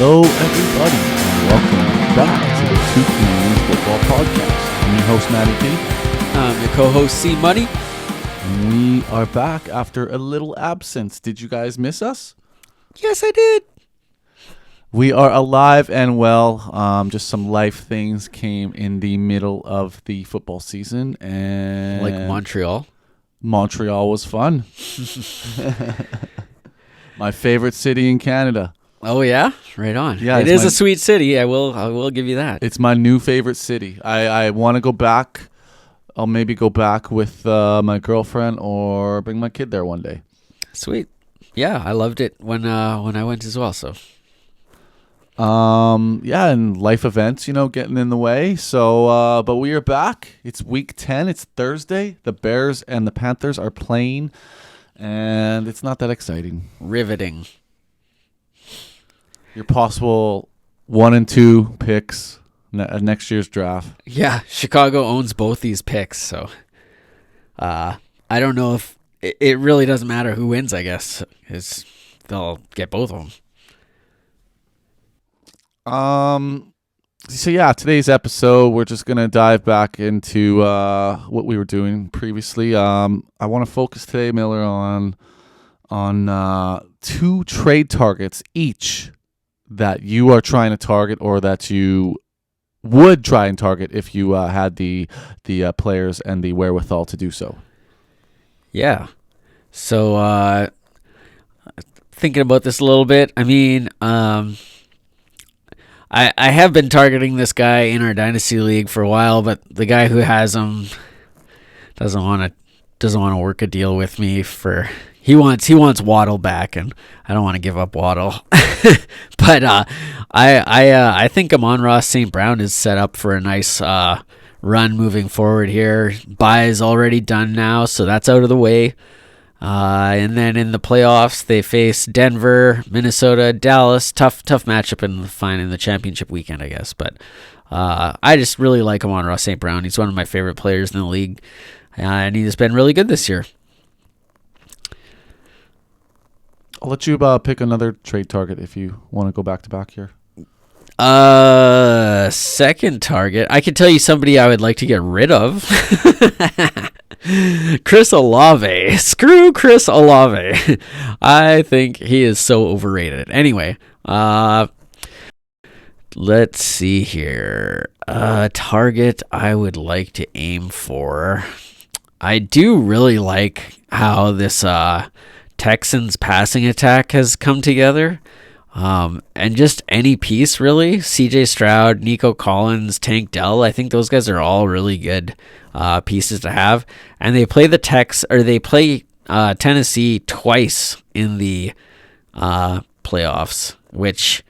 Hello, everybody, and welcome back to the Two Canadians Football Podcast. I'm your host, Matty P. I'm your co-host, C Money. And we are back after a little absence. Did you guys miss us? Yes, I did. We are alive and well. Just some life things came in the middle of the football season, and Like Montreal. Montreal was fun. My favorite city in Canada. Oh yeah, right on. Yeah, it is a sweet city. I will give you that. It's my new favorite city. I want to go back. I'll maybe go back with my girlfriend or bring my kid there one day. Sweet. Yeah, I loved it when I went as well. So. Yeah, and life events, getting in the way. So, but we are back. It's week 10. It's Thursday. The Bears and the Panthers are playing, and it's not that exciting. Riveting. Your possible 1 and 2 picks next year's draft. Yeah, Chicago owns both these picks, so I don't know if it really doesn't matter who wins. I guess they'll get both of them. So yeah, today's episode, we're just gonna dive back into what we were doing previously. I want to focus today, Miller, on 2 trade targets each that you are trying to target, or that you would try and target if you had the players and the wherewithal to do so. Yeah. So thinking about this a little bit, I mean, I have been targeting this guy in our Dynasty League for a while, but the guy who has him doesn't want to work a deal with me for. He wants Waddle back, and I don't want to give up Waddle. But I think Amon-Ra St. Brown is set up for a nice run moving forward here. Bye is already done now, so that's out of the way. And then in the playoffs, they face Denver, Minnesota, Dallas. Tough matchup in the championship weekend, I guess. But I just really like Amon-Ra St. Brown. He's one of my favorite players in the league, and he's been really good this year. I'll let you pick another trade target if you want to go back to back here. Second target. I can tell you somebody I would like to get rid of. Chris Olave. Screw Chris Olave. I think he is so overrated. Anyway, let's see here. Target I would like to aim for. I do really like how this Texans passing attack has come together. And just any piece, really. CJ Stroud, Nico Collins, Tank Dell. I think those guys are all really good pieces to have. And they play Tennessee twice in the playoffs, which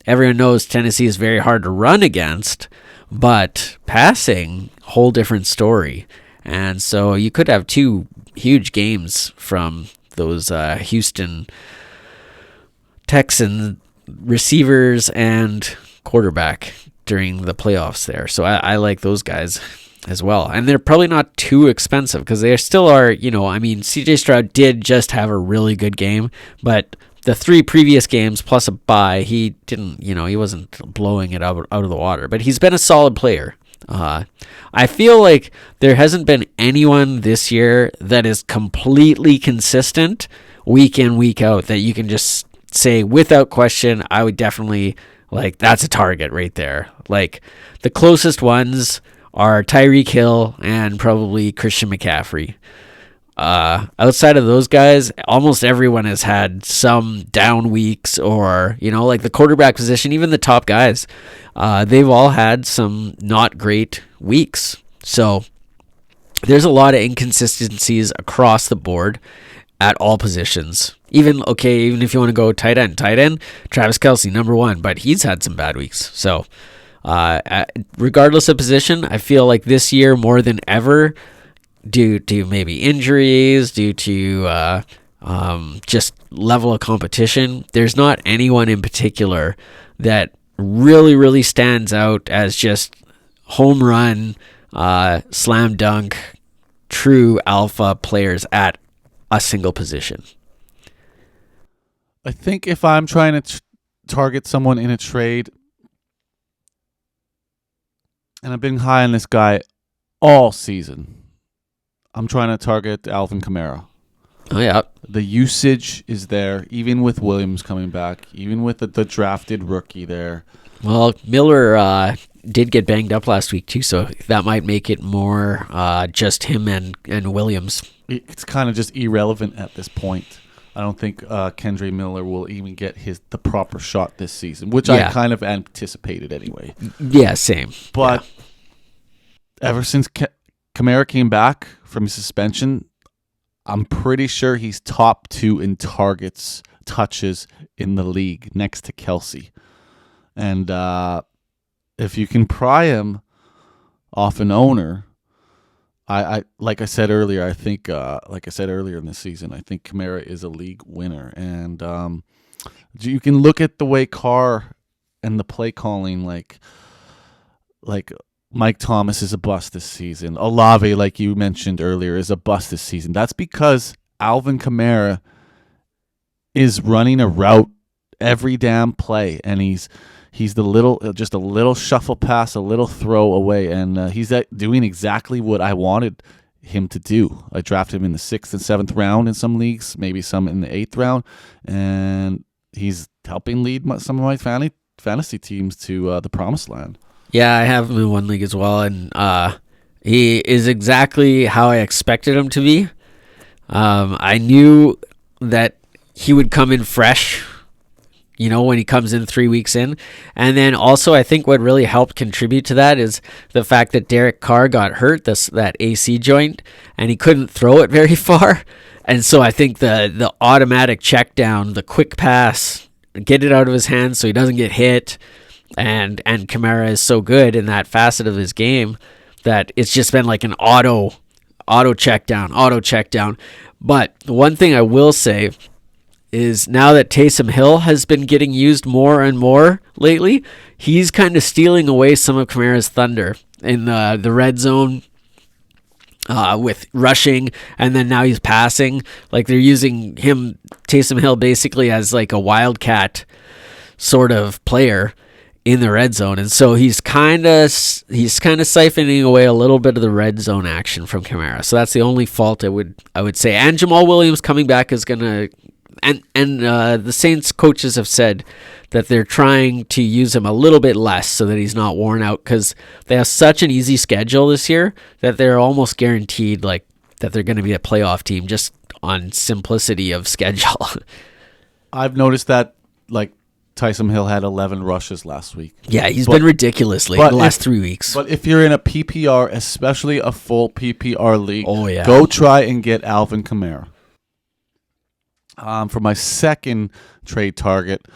everyone knows Tennessee is very hard to run against, but passing, whole different story. And so you could have 2 huge games from those Houston Texan receivers and quarterback during the playoffs there. So I like those guys as well. And they're probably not too expensive because they still are, CJ Stroud did just have a really good game, but the 3 previous games plus a bye, he didn't, he wasn't blowing it out of the water, but he's been a solid player. I feel like there hasn't been anyone this year that is completely consistent week in, week out that you can just say without question, I would definitely, that's a target right there. Like, the closest ones are Tyreek Hill and probably Christian McCaffrey. Outside of those guys, almost everyone has had some down weeks, or, like the quarterback position, even the top guys, they've all had some not great weeks. So there's a lot of inconsistencies across the board at all positions. Even if you want to go tight end, Travis Kelce, number 1, but he's had some bad weeks. So regardless of position, I feel like this year more than ever, due to maybe injuries, due to just level of competition, there's not anyone in particular that really, really stands out as just home run, slam dunk, true alpha players at a single position. I think if I'm trying to target someone in a trade, and I've been high on this guy all season, I'm trying to target Alvin Kamara. Oh, yeah. The usage is there, even with Williams coming back, even with the drafted rookie there. Well, Miller did get banged up last week, too, so that might make it more just him and Williams. It's kind of just irrelevant at this point. I don't think Kendre Miller will even get the proper shot this season, which I kind of anticipated anyway. Yeah, same. But ever since Kamara came back from his suspension, I'm pretty sure he's top 2 in targets, touches in the league, next to Kelsey. And if you can pry him off an owner, I like I said earlier, I think in this season, I think Kamara is a league winner. And you can look at the way Carr and the play calling, like Mike Thomas is a bust this season. Olave, like you mentioned earlier, is a bust this season. That's because Alvin Kamara is running a route every damn play, and he's just a little shuffle pass, a little throw away, and he's doing exactly what I wanted him to do. I drafted him in the 6th and 7th round in some leagues, maybe some in the 8th round, and he's helping lead some of my fantasy teams to the promised land. Yeah, I have him in one league as well, and he is exactly how I expected him to be. I knew that he would come in fresh, when he comes in 3 weeks in. And then also, I think what really helped contribute to that is the fact that Derek Carr got hurt, that AC joint, and he couldn't throw it very far. And so I think the automatic check down, the quick pass, get it out of his hands so he doesn't get hit, and Kamara is so good in that facet of his game that it's just been like an auto check down. But the one thing I will say is now that Taysom Hill has been getting used more and more lately, he's kind of stealing away some of Kamara's thunder in the red zone with rushing, and then now he's passing. Like they're using Taysom Hill, basically as like a wildcat sort of player in the red zone, and so he's kind of siphoning away a little bit of the red zone action from Kamara. So that's the only fault I would say. And Jamal Williams coming back is gonna, and the Saints coaches have said that they're trying to use him a little bit less so that he's not worn out, because they have such an easy schedule this year that they're almost guaranteed like that they're going to be a playoff team just on simplicity of schedule. I've noticed that like Taysom Hill had 11 rushes last week. Yeah, he's been ridiculous the last 3 weeks. But if you're in a PPR, especially a full PPR league, go try and get Alvin Kamara. For my second trade target,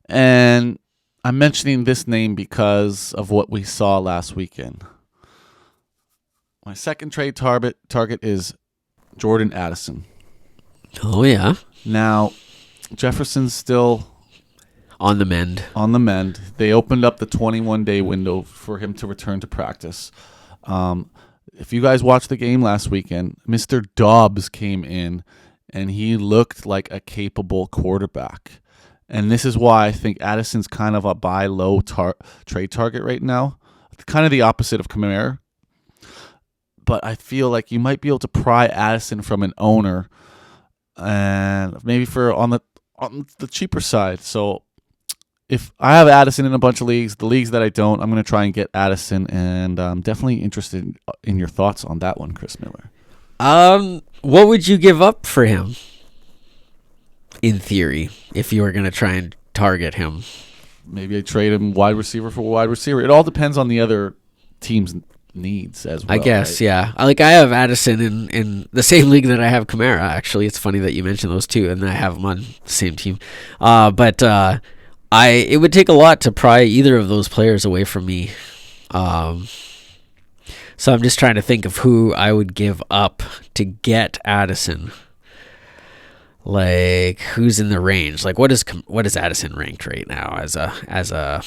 and I'm mentioning this name because of what we saw last weekend. My second trade target is Jordan Addison. Oh, yeah. Now, Jefferson's still on the mend. They opened up the 21-day window for him to return to practice. If you guys watched the game last weekend, Mr. Dobbs came in, and he looked like a capable quarterback. And this is why I think Addison's kind of a buy low trade target right now. Kind of the opposite of Kamara. But I feel like you might be able to pry Addison from an owner, and maybe on the cheaper side. So if I have Addison in a bunch of leagues, the leagues that I don't, I'm going to try and get Addison, and I'm definitely interested in your thoughts on that one, Chris Miller. What would you give up for him, in theory, if you were going to try and target him? Maybe I trade him wide receiver for wide receiver. It all depends on the other team's needs as well. I guess, right? Yeah. I have Addison in the same league that I have Kamara, actually. It's funny that you mentioned those two, and I have them on the same team. But it would take a lot to pry either of those players away from me. So I'm just trying to think of who I would give up to get Addison. Like, who's in the range? Like, what is Addison ranked right now as a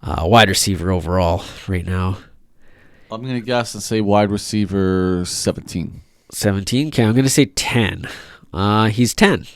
wide receiver overall right now? I'm gonna guess and say wide receiver 17. 17. Okay, I'm gonna say 10. He's 10.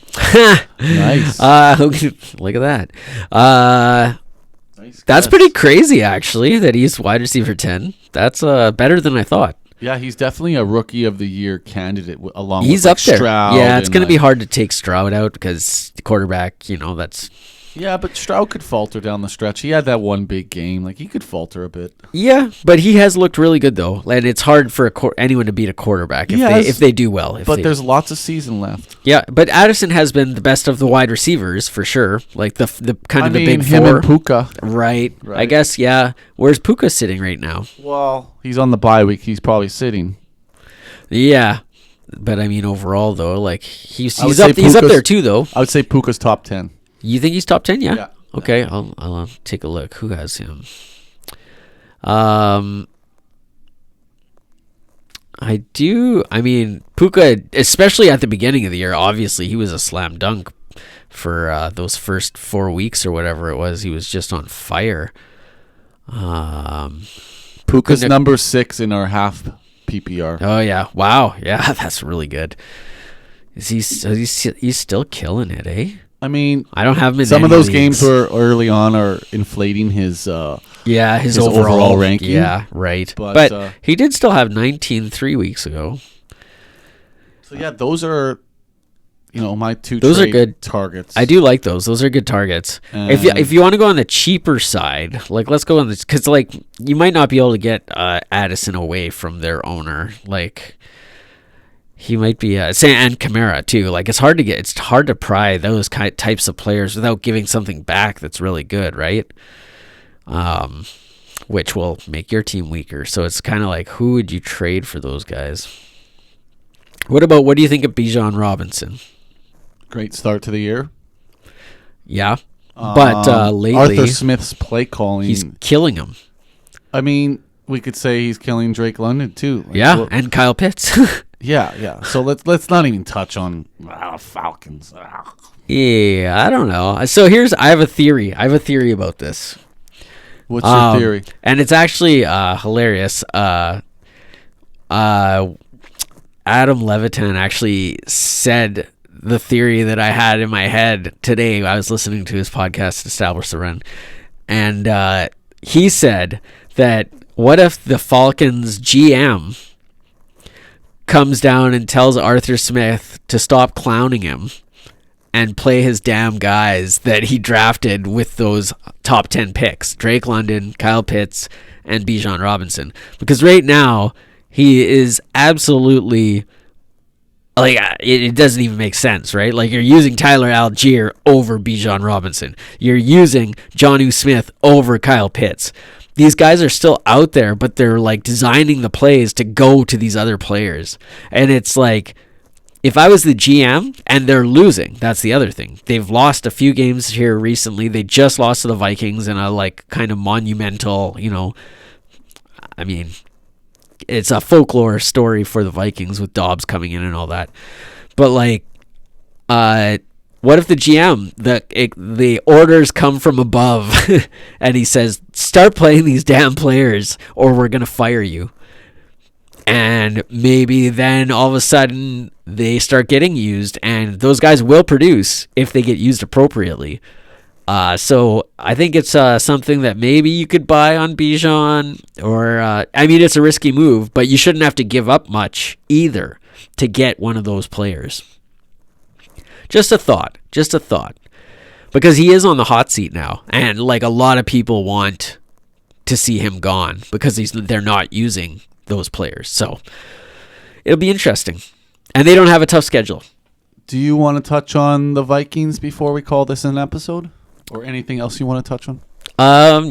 Nice. Look at that. Nice That's guess. pretty crazy, actually, that he's wide receiver 10. That's better than I thought. Yeah, he's definitely a rookie of the year candidate along He's with up there. Stroud. Yeah, it's and, going to be hard to take Stroud out because the quarterback, that's... Yeah, but Stroud could falter down the stretch. He had that one big game. Like, he could falter a bit. Yeah, but he has looked really good, though. And it's hard for anyone to beat a quarterback if they do well. There's lots of season left. Yeah, but Addison has been the best of the wide receivers, for sure. Like, the big him four. and Puka. Right. I guess, yeah. Where's Puka sitting right now? Well, he's on the bye week. He's probably sitting. Yeah. But, I mean, overall, though, like, he's up there, too, though. I would say Puka's top 10. You think he's top 10? Yeah. Yeah. Okay, I'll take a look. Who has him? I do. I mean, Puka, especially at the beginning of the year, obviously he was a slam dunk for those first 4 weeks or whatever it was. He was just on fire. Puka's number 6 in our half PPR. Oh yeah! Wow! Yeah, that's really good. He's still killing it, eh? I mean, I don't have him in some any of those leagues. games were early on are inflating his his overall ranking. Yeah, right. But he did still have 19 3 weeks ago. So yeah, those are my two. Those are good targets. I do like those. Those are good targets. If you want to go on the cheaper side, like let's go on this because like you might not be able to get Addison away from their owner. Like he might be and Kamara too. Like it's hard to pry those types of players without giving something back that's really good, right? Which will make your team weaker. So it's kind of like who would you trade for those guys? What do you think of Bijan Robinson? Great start to the year. Yeah. But lately Arthur Smith's play calling, he's killing him. I mean, we could say he's killing Drake London too. Like, and Kyle Pitts. Yeah. So let's not even touch on Falcons. Yeah, I don't know. So I have a theory. I have a theory about this. What's your theory? And it's actually hilarious. Adam Levitan actually said the theory that I had in my head today. I was listening to his podcast, Establish the Run, and he said that what if the Falcons GM comes down and tells Arthur Smith to stop clowning him and play his damn guys that he drafted with those top 10 picks, Drake London, Kyle Pitts, and Bijan Robinson. Because right now, he is absolutely, like, it doesn't even make sense, right? Like, you're using Tyler Algier over Bijan Robinson. You're using Jonnu Smith over Kyle Pitts. These guys are still out there, but they're like designing the plays to go to these other players. And it's like, if I was the GM and they're losing, that's the other thing. They've lost a few games here recently. They just lost to the Vikings in a like kind of monumental, I mean, it's a folklore story for the Vikings with Dobbs coming in and all that. But like, what if the GM, the orders come from above and he says, start playing these damn players or we're going to fire you. And maybe then all of a sudden they start getting used and those guys will produce if they get used appropriately. So I think it's something that maybe you could buy on Bijan or, I mean, it's a risky move, but you shouldn't have to give up much either to get one of those players. Just a thought. Because he is on the hot seat now. And like a lot of people want to see him gone because they're not using those players. So it'll be interesting. And they don't have a tough schedule. Do you want to touch on the Vikings before we call this an episode? Or anything else you want to touch on?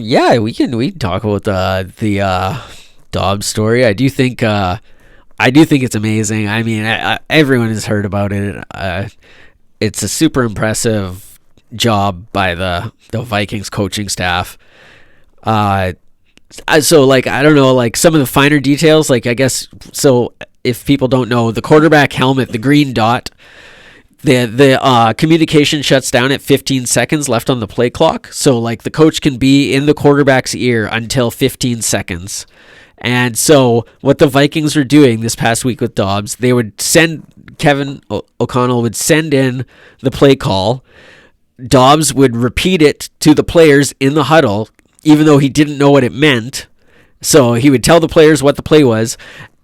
Yeah, we can talk about the Dobbs story. I do think it's amazing. I mean, everyone has heard about it. It's a super impressive job by the Vikings coaching staff. So like, I don't know, like some of the finer details, like I guess, so if people don't know, the quarterback helmet, the green dot, the communication shuts down at 15 seconds left on the play clock. So like the coach can be in the quarterback's ear until 15 seconds. And so what the Vikings were doing this past week with Dobbs, they would send Kevin O'Connell would send in the play call. Dobbs would repeat it to the players in the huddle, even though he didn't know what it meant. So he would tell the players what the play was,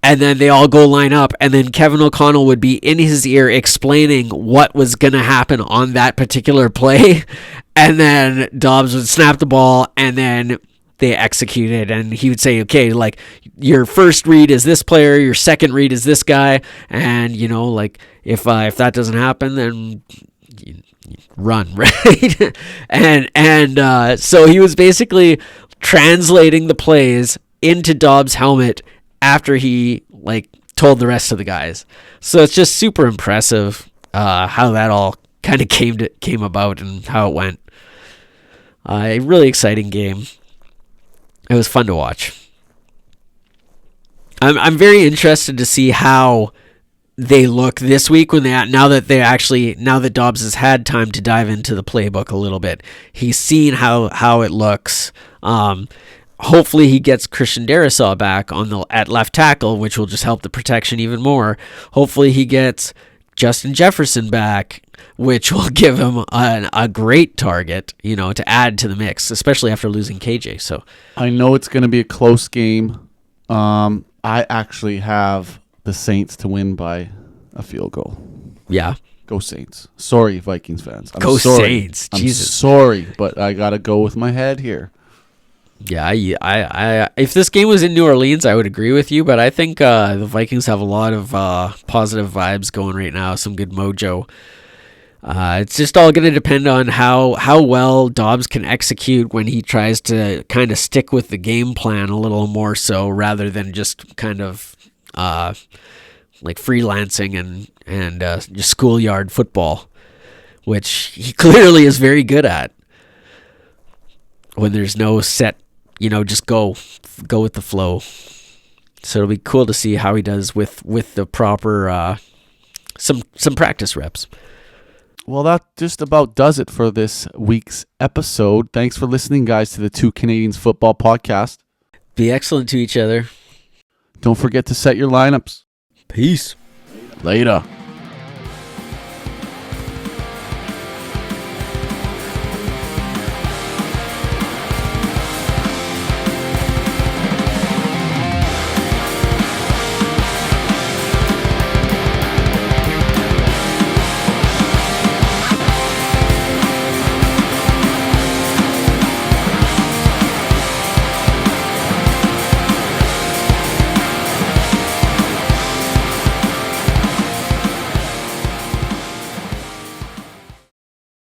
and then they all go line up, and then Kevin O'Connell would be in his ear explaining what was going to happen on that particular play, and then Dobbs would snap the ball, and then they executed, and he would say, okay, like, your first read is this player, your second read is this guy, and, you know, like, if that doesn't happen, then you run, right? and so he was basically translating the plays into Dobbs' helmet after he, like, told the rest of the guys. So it's just super impressive how that all kind of came about and how it went. A really exciting game. It was fun to watch. I'm very interested to see how they look this week now that Dobbs has had time to dive into the playbook a little bit. He's seen how it looks. Hopefully he gets Christian Darrisaw back at left tackle, which will just help the protection even more. Hopefully he gets Justin Jefferson back, which will give him a great target, you know, to add to the mix, especially after losing KJ. So I know it's going to be a close game. I actually have the Saints to win by a field goal. Yeah. Go Saints. Sorry, Vikings fans. Go Saints. Jesus. I'm sorry, but I got to go with my head here. Yeah, I if this game was in New Orleans, I would agree with you, but I think the Vikings have a lot of positive vibes going right now, some good mojo. It's just all going to depend on how well Dobbs can execute when he tries to kind of stick with the game plan a little more so, rather than just kind of like freelancing and just schoolyard football, which he clearly is very good at. When there's no set, you know, just go with the flow. So it'll be cool to see how he does with the proper some practice reps. Well, that just about does it for this week's episode. Thanks for listening, guys, to the Two Canadians Football Podcast. Be excellent to each other. Don't forget to set your lineups. Peace. Later.